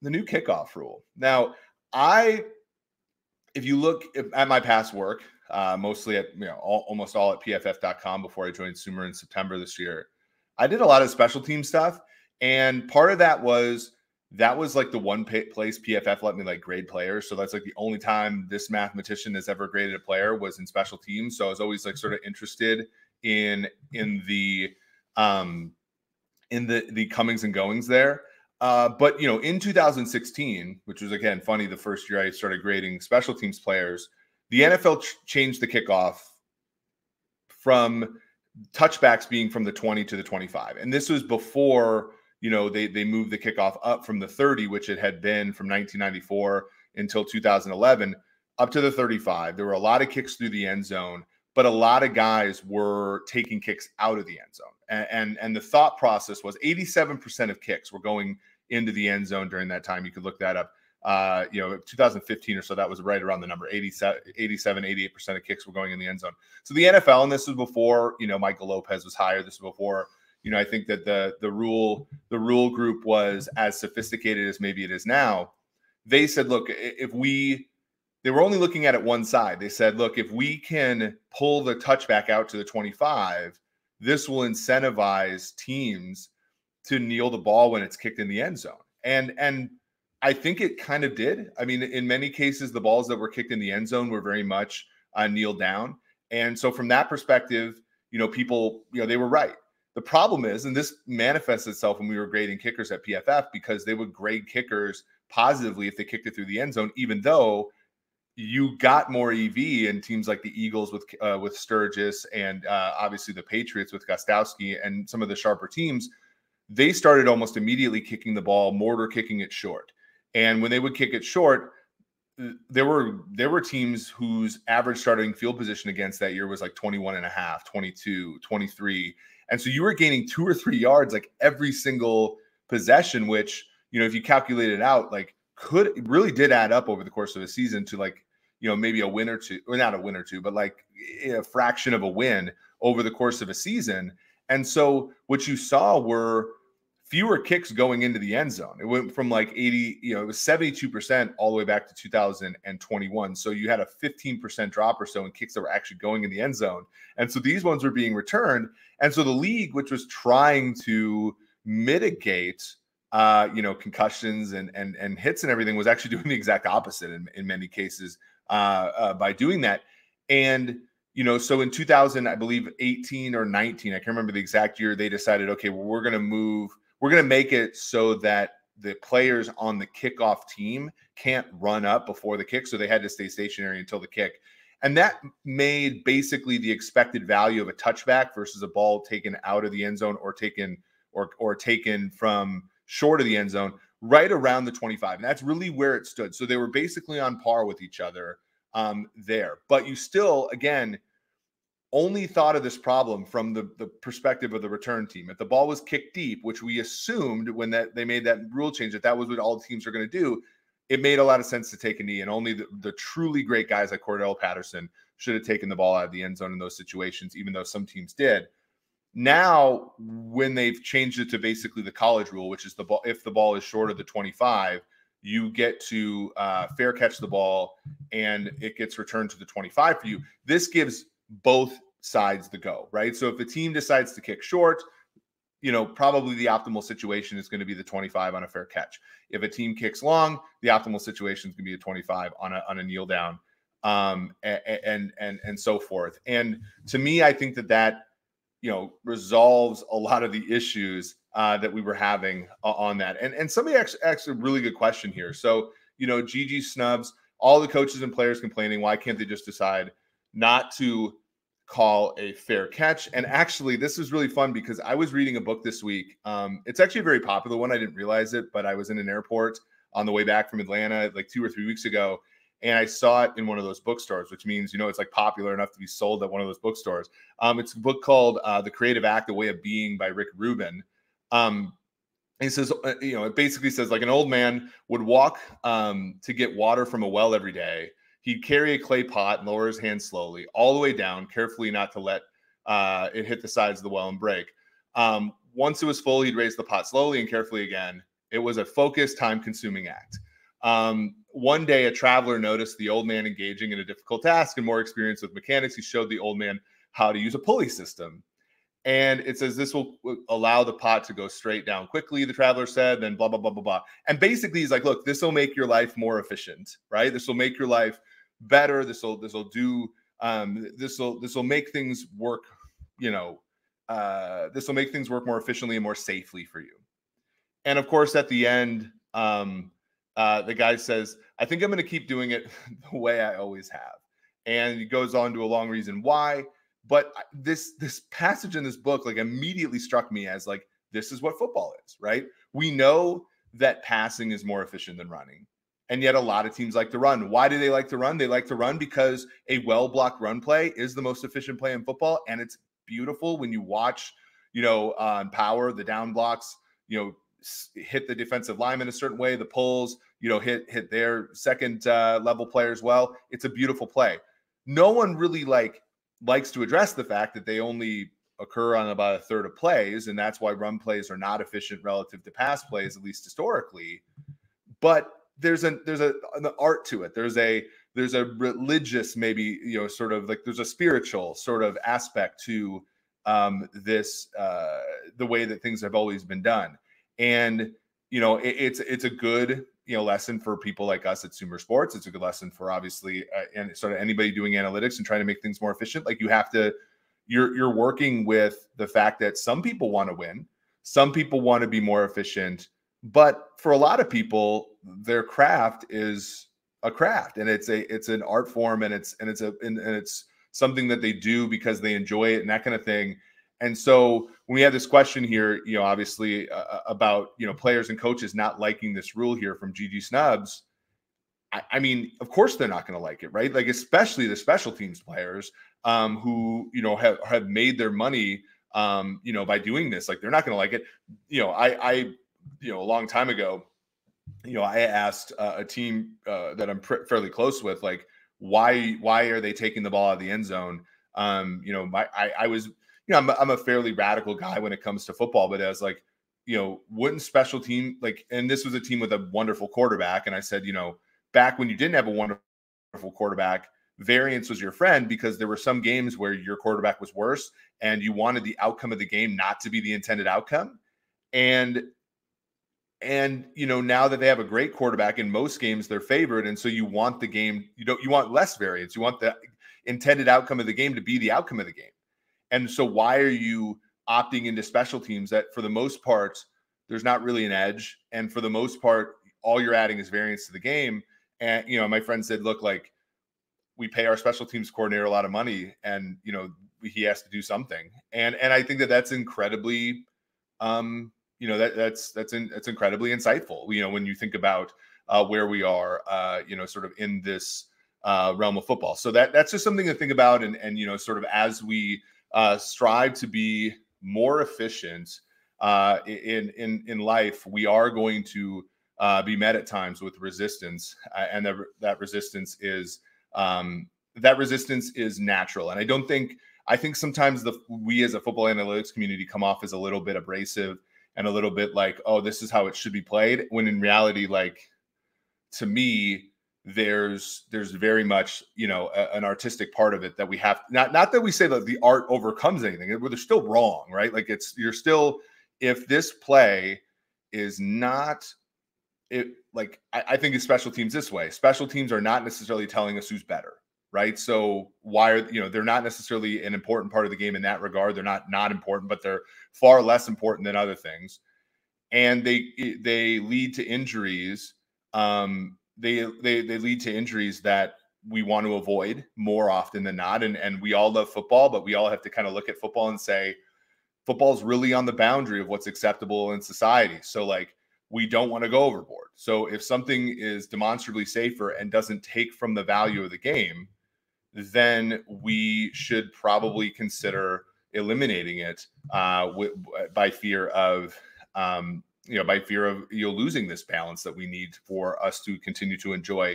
the new kickoff rule. Now, if you look at my past work, mostly at almost all at pff.com before I joined Sumer in September this year, I did a lot of special team stuff, and part of that was like the one place PFF let me like grade players. So that's like the only time this mathematician has ever graded a player was in special teams. So I was always like sort of interested in the comings and goings there. But in 2016, which was again funny, the first year I started grading special teams players, the NFL changed the kickoff from touchbacks being from the 20 to the 25, and this was before they moved the kickoff up from the 30, which it had been from 1994 until 2011, up to the 35. There were a lot of kicks through the end zone, but a lot of guys were taking kicks out of the end zone. And the thought process was 87% of kicks were going into the end zone during that time. You could look that up. 2015 or so, that was right around the number. 88% of kicks were going in the end zone. So the NFL, and this was before, Michael Lopez was hired. This was before, I think that the rule group was as sophisticated as maybe it is now. They said, look, they were only looking at it one side. They said, look, if we can pull the touchback out to the 25, this will incentivize teams to kneel the ball when it's kicked in the end zone. And I think it kind of did. I mean, in many cases, the balls that were kicked in the end zone were very much kneeled down. And so from that perspective, people, they were right. The problem is, and this manifests itself when we were grading kickers at PFF, because they would grade kickers positively if they kicked it through the end zone, even though you got more EV in teams like the Eagles with Sturgis and obviously the Patriots with Gostowski and some of the sharper teams. They started almost immediately kicking the ball, mortar kicking it short. And when they would kick it short, there were teams whose average starting field position against that year was like 21 and a half, 22, 23. And so you were gaining 2 or 3 yards like every single possession, which, if you calculate it out, like really did add up over the course of a season to like, maybe a win or two, or not a win or two, but like a fraction of a win over the course of a season. And so what you saw were fewer kicks going into the end zone. It went from like 80, it was 72% all the way back to 2021. So you had a 15% drop or so in kicks that were actually going in the end zone. And so these ones were being returned. And so the league, which was trying to mitigate, concussions and hits and everything, was actually doing the exact opposite in many cases by doing that. And, so in 2000, I believe 18 or 19, I can't remember the exact year, they decided, okay, well, we're going to make it so that the players on the kickoff team can't run up before the kick. So they had to stay stationary until the kick. And that made basically the expected value of a touchback versus a ball taken out of the end zone or taken from short of the end zone right around the 25. And that's really where it stood. So they were basically on par with each other there. But you still, again, only thought of this problem from the perspective of the return team. If the ball was kicked deep, which we assumed when they made that rule change, that was what all teams are going to do, it made a lot of sense to take a knee. And only the truly great guys like Cordell Patterson should have taken the ball out of the end zone in those situations, even though some teams did. Now, when they've changed it to basically the college rule, which is if the ball is short of the 25, you get to fair catch the ball and it gets returned to the 25 for you. This gives both sides the go, right? So if the team decides to kick short, probably the optimal situation is going to be the 25 on a fair catch. If a team kicks long, the optimal situation is going to be a 25 on a kneel down, and so forth. And to me, I think that resolves a lot of the issues that we were having on that. And somebody asked a really good question here. So, Gigi snubs, all the coaches and players complaining, why can't they just decide not to call a fair catch? And actually, this was really fun because I was reading a book this week. It's actually a very popular one. I didn't realize it, but I was in an airport on the way back from Atlanta like 2 or 3 weeks ago, and I saw it in one of those bookstores, which means, it's like popular enough to be sold at one of those bookstores. It's a book called The Creative Act, A Way of Being by Rick Rubin. He says, it basically says like an old man would walk to get water from a well every day. He'd carry a clay pot and lower his hand slowly all the way down, carefully not to let it hit the sides of the well and break. Once it was full, he'd raise the pot slowly and carefully again. It was a focused, time-consuming act. One day, a traveler noticed the old man engaging in a difficult task and more experience with mechanics. He showed the old man how to use a pulley system. And it says this will allow the pot to go straight down quickly, the traveler said, then blah, blah, blah, blah, blah. And basically he's like, look, this will make your life more efficient, right? This will make your life better. This will make things work, this will make things work more efficiently and more safely for you. And of course, at the end, the guy says, I think I'm going to keep doing it the way I always have. And he goes on to a long reason why. But this passage in this book like immediately struck me as like, this is what football is, right? We know that passing is more efficient than running. And yet a lot of teams like to run. Why do they like to run? They like to run because a well-blocked run play is the most efficient play in football. And it's beautiful when you watch, on power, the down blocks, hit the defensive lineman a certain way, the pulls, hit their second level player as well. It's a beautiful play. No one really likes to address the fact that they only occur on about a third of plays, and that's why run plays are not efficient relative to pass plays, at least historically. But there's an art to it. There's a religious, maybe, sort of like there's a spiritual sort of aspect to this, the way that things have always been done. And, it's a good, lesson for people like us at Sumer Sports. It's a good lesson for obviously, and sort of anybody doing analytics and trying to make things more efficient. Like you're working with the fact that some people want to win, some people want to be more efficient, but for a lot of people, their craft is a craft, and it's an art form, and it's something that they do because they enjoy it and that kind of thing. And so when we have this question here, obviously about, players and coaches not liking this rule here from GG Snubs, I mean, of course they're not going to like it, right? Like, especially the special teams players who, have made their money, by doing this. Like, they're not going to like it. A long time ago, I asked a team that I'm fairly close with, like, why are they taking the ball out of the end zone? I was, I'm a fairly radical guy when it comes to football, but I was like, wouldn't special team, like, and this was a team with a wonderful quarterback. And I said, back when you didn't have a wonderful quarterback, variance was your friend, because there were some games where your quarterback was worse and you wanted the outcome of the game not to be the intended outcome. And now that they have a great quarterback, in most games they're favored. And so you want the game, you want less variance. You want the intended outcome of the game to be the outcome of the game. And so why are you opting into special teams that, for the most part, there's not really an edge, and for the most part, all you're adding is variance to the game? And, my friend said, look, like, we pay our special teams coordinator a lot of money, and, he has to do something. And I think that that's incredibly, that's incredibly insightful, when you think about where we are, sort of in this realm of football. So that's just something to think about. And sort of as we strive to be more efficient in life, we are going to be met at times with resistance, and that resistance is natural. And I think sometimes we as a football analytics community come off as a little bit abrasive and a little bit like, oh, this is how it should be played, when in reality, like, to me, there's very much, an artistic part of it that we have. Not that we say that the art overcomes anything, but they're still wrong, right? Like, if this play is not it, like, I think of special teams this way. Special teams are not necessarily telling us who's better, right? So why are, they're not necessarily an important part of the game in that regard. They're not important, but they're far less important than other things. And they lead to injuries. They lead to injuries that we want to avoid more often than not. And we all love football, but we all have to kind of look at football and say, football's really on the boundary of what's acceptable in society. So, like, we don't want to go overboard. So if something is demonstrably safer and doesn't take from the value of the game, then we should probably consider eliminating it by fear of losing this balance that we need for us to continue to enjoy